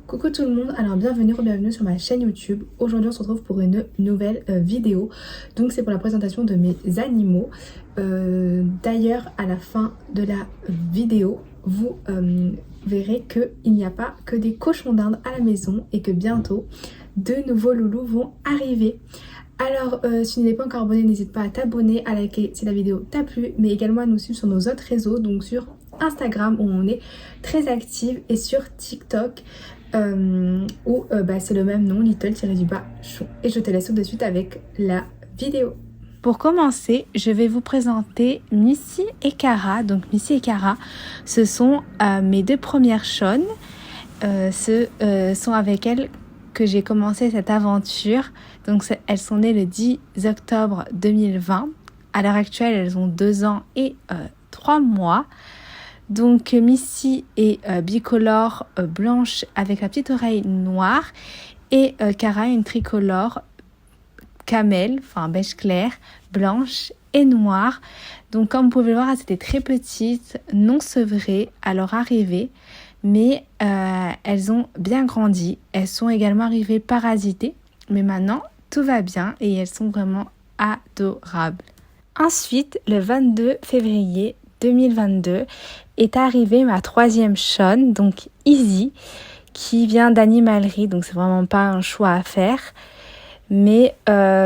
Coucou tout le monde, alors bienvenue sur ma chaîne YouTube. Aujourd'hui on se retrouve pour une nouvelle vidéo. Donc c'est pour la présentation de mes animaux. D'ailleurs à la fin de la vidéo, vous verrez qu'il n'y a pas que des cochons d'Inde à la maison et que bientôt de nouveaux loulous vont arriver. Alors si tu n'es pas encore abonné, n'hésite pas à t'abonner, à liker si la vidéo t'a plu, mais également à nous suivre sur nos autres réseaux, donc sur Instagram où on est très active et sur TikTok où c'est le même nom, Little-Chou. Et je te laisse tout de suite avec la vidéo. Pour commencer, je vais vous présenter Missy et Cara. Donc Missy et Cara, ce sont mes deux premières chonnes. Ce sont avec elles que j'ai commencé cette aventure. Donc elles sont nées le 10 octobre 2020. À l'heure actuelle, elles ont 2 ans et 3 mois. Donc Missy est bicolore blanche avec la petite oreille noire et Cara une tricolore camel, enfin beige clair, blanche et noire. Donc comme vous pouvez le voir, elles étaient très petites, non sevrées à leur arrivée, mais elles ont bien grandi. Elles sont également arrivées parasitées, mais maintenant tout va bien et elles sont vraiment adorables. Ensuite, le 22 février 2022 est arrivée ma troisième chonne, donc Izzy, qui vient d'animalerie, donc c'est vraiment pas un choix à faire. Mais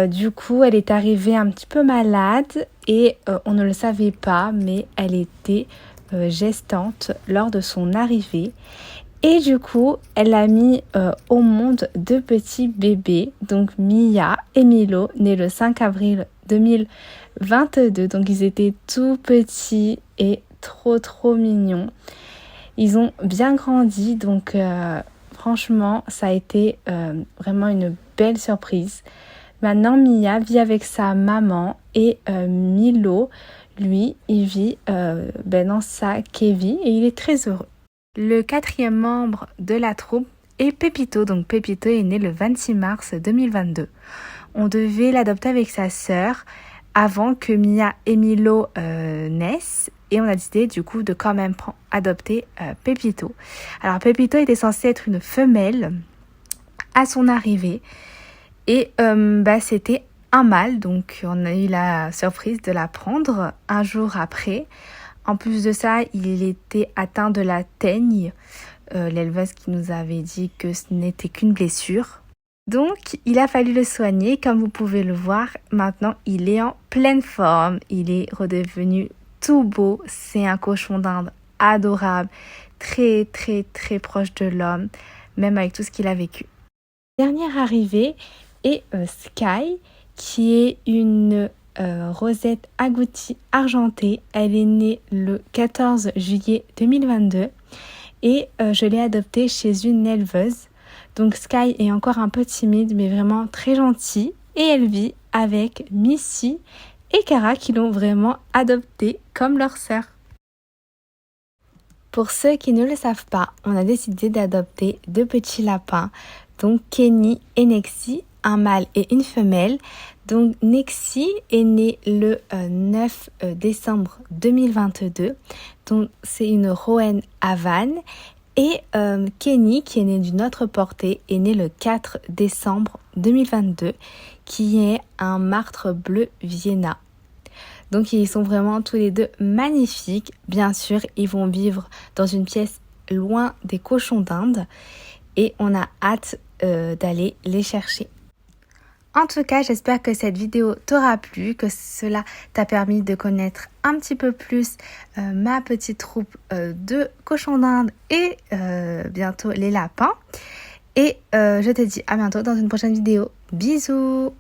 du coup, elle est arrivée un petit peu malade et on ne le savait pas, mais elle était gestante lors de son arrivée. Et du coup, elle a mis au monde 2 petits bébés, donc Mia et Milo, nés le 5 avril 2022. Donc ils étaient tout petits et trop mignons. Ils ont bien grandi, donc franchement, ça a été vraiment une belle surprise. Maintenant, Mia vit avec sa maman et Milo, lui, il vit dans sa kévie et il est très heureux. Le 4e membre de la troupe est Pépito. Donc Pépito est né le 26 mars 2022. On devait l'adopter avec sa sœur avant que Mia et Milo naissent. Et on a décidé du coup de quand même adopter Pépito. Alors Pépito était censé être une femelle à son arrivée. Et c'était un mâle. Donc on a eu la surprise de la prendre un jour après. En plus de ça, il était atteint de la teigne, l'éleveuse qui nous avait dit que ce n'était qu'une blessure. Donc, il a fallu le soigner. Comme vous pouvez le voir, maintenant, il est en pleine forme. Il est redevenu tout beau. C'est un cochon d'Inde adorable, très proche de l'homme, même avec tout ce qu'il a vécu. Dernière arrivée est Sky, qui est une rosette agoutie argentée. Elle est née le 14 juillet 2022 et je l'ai adoptée chez une éleveuse. Donc Sky est encore un peu timide mais vraiment très gentille et elle vit avec Missy et Cara qui l'ont vraiment adoptée comme leur sœur. Pour ceux qui ne le savent pas, on a décidé d'adopter 2 petits lapins, donc Kenny et Nexy, un mâle et une femelle. Donc Nexy est née le 9 décembre 2022, donc c'est une Rouen Havane. Et Kenny, qui est né d'une autre portée, est né le 4 décembre 2022, qui est un martre bleu Vienna. Donc ils sont vraiment tous les 2 magnifiques. Bien sûr, ils vont vivre dans une pièce loin des cochons d'Inde et on a hâte d'aller les chercher. En tout cas, j'espère que cette vidéo t'aura plu, que cela t'a permis de connaître un petit peu plus ma petite troupe de cochons d'Inde et bientôt les lapins. Et je te dis à bientôt dans une prochaine vidéo. Bisous!